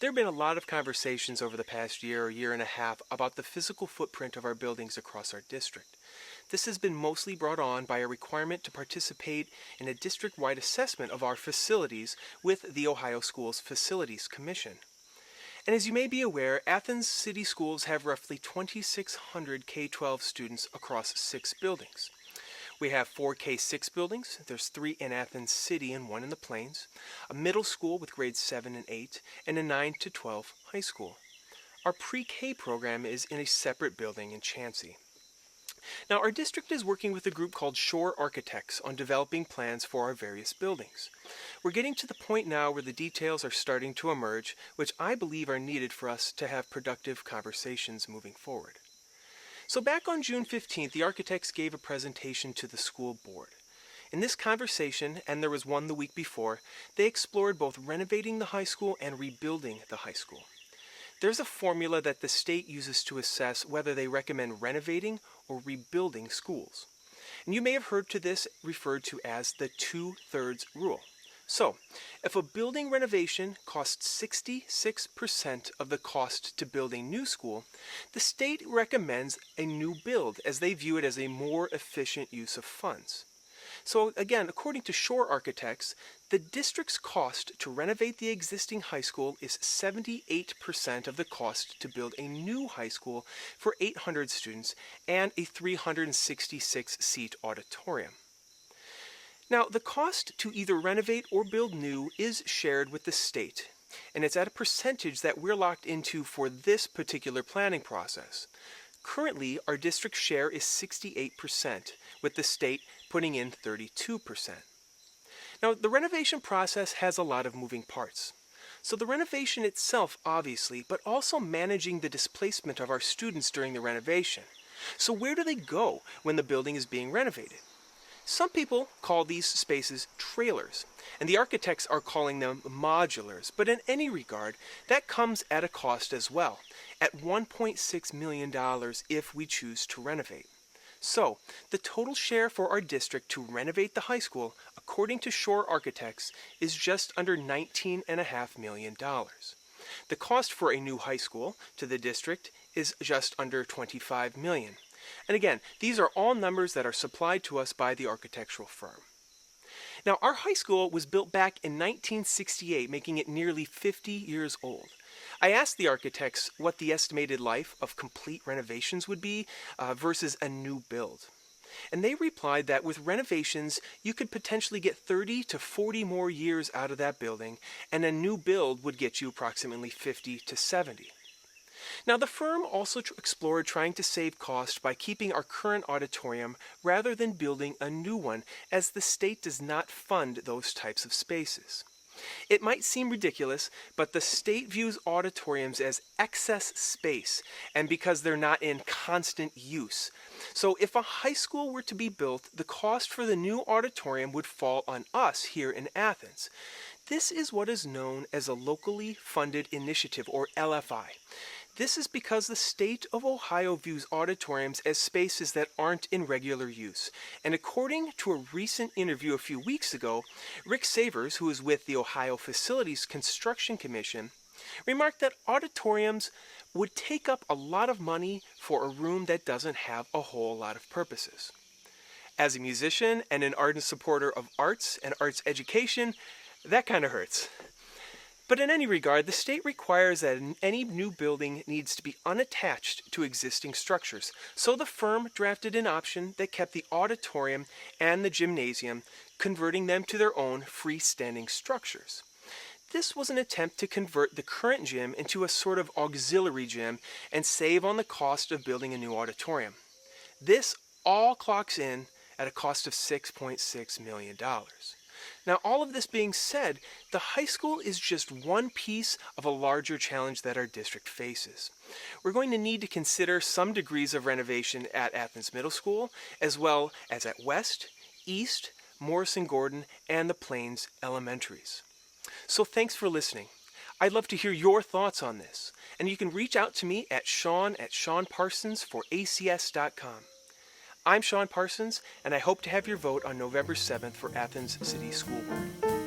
There have been a lot of conversations over the past year or year and a half about the physical footprint of our buildings across our district. This has been mostly brought on by a requirement to participate in a district-wide assessment of our facilities with the Ohio Schools Facilities Commission. And as you may be aware, Athens City Schools have roughly 2,600 K-12 students across 6 buildings. We have 4 K-6 buildings. There's 3 in Athens City and 1 in the Plains, a middle school with grades 7 and 8, and a 9 to 12 high school. Our pre-K program is in a separate building in Chansey. Now, our district is working with a group called Shore Architects on developing plans for our various buildings. We're getting to the point now where the details are starting to emerge, which I believe are needed for us to have productive conversations moving forward. So back on June 15th, the architects gave a presentation to the school board. In this conversation, and there was one the week before, they explored both renovating the high school and rebuilding the high school. There's a formula that the state uses to assess whether they recommend renovating or rebuilding schools. And you may have heard this referred to as the 2/3 rule. So, if a building renovation costs 66% of the cost to build a new school, the state recommends a new build as they view it as a more efficient use of funds. So again, according to Shore Architects, the district's cost to renovate the existing high school is 78% of the cost to build a new high school for 800 students and a 366-seat auditorium. Now, the cost to either renovate or build new is shared with the state, and it's at a percentage that we're locked into for this particular planning process. Currently, our district share is 68%, with the state putting in 32%. Now, the renovation process has a lot of moving parts. So the renovation itself, obviously, but also managing the displacement of our students during the renovation. So where do they go when the building is being renovated? Some people call these spaces trailers, and the architects are calling them modulars, but in any regard, that comes at a cost as well, at $1.6 million if we choose to renovate. So, the total share for our district to renovate the high school, according to Shore Architects, is just under $19.5 million. The cost for a new high school to the district is just under $25 million. And again, these are all numbers that are supplied to us by the architectural firm. Now, our high school was built back in 1968, making it nearly 50 years old. I asked the architects what the estimated life of complete renovations would be versus a new build. And they replied that with renovations, you could potentially get 30 to 40 more years out of that building, and a new build would get you approximately 50 to 70. Now, the firm also explored trying to save cost by keeping our current auditorium rather than building a new one, as the state does not fund those types of spaces. It might seem ridiculous, but the state views auditoriums as excess space, and because they're not in constant use. So if a high school were to be built, the cost for the new auditorium would fall on us here in Athens. This is what is known as a locally funded initiative, or LFI. This is because the state of Ohio views auditoriums as spaces that aren't in regular use. And according to a recent interview a few weeks ago, Rick Savers, who is with the Ohio Facilities Construction Commission, remarked that auditoriums would take up a lot of money for a room that doesn't have a whole lot of purposes. As a musician and an ardent supporter of arts and arts education, that kind of hurts. But in any regard, the state requires that any new building needs to be unattached to existing structures. So the firm drafted an option that kept the auditorium and the gymnasium, converting them to their own freestanding structures. This was an attempt to convert the current gym into a sort of auxiliary gym and save on the cost of building a new auditorium. This all clocks in at a cost of $6.6 million. Now, all of this being said, the high school is just one piece of a larger challenge that our district faces. We're going to need to consider some degrees of renovation at Athens Middle School, as well as at West, East, Morrison Gordon, and the Plains Elementaries. So thanks for listening. I'd love to hear your thoughts on this, and you can reach out to me at Sean@SeanParsons4ACS.com. I'm Sean Parsons, and I hope to have your vote on November 7th for Athens City School Board.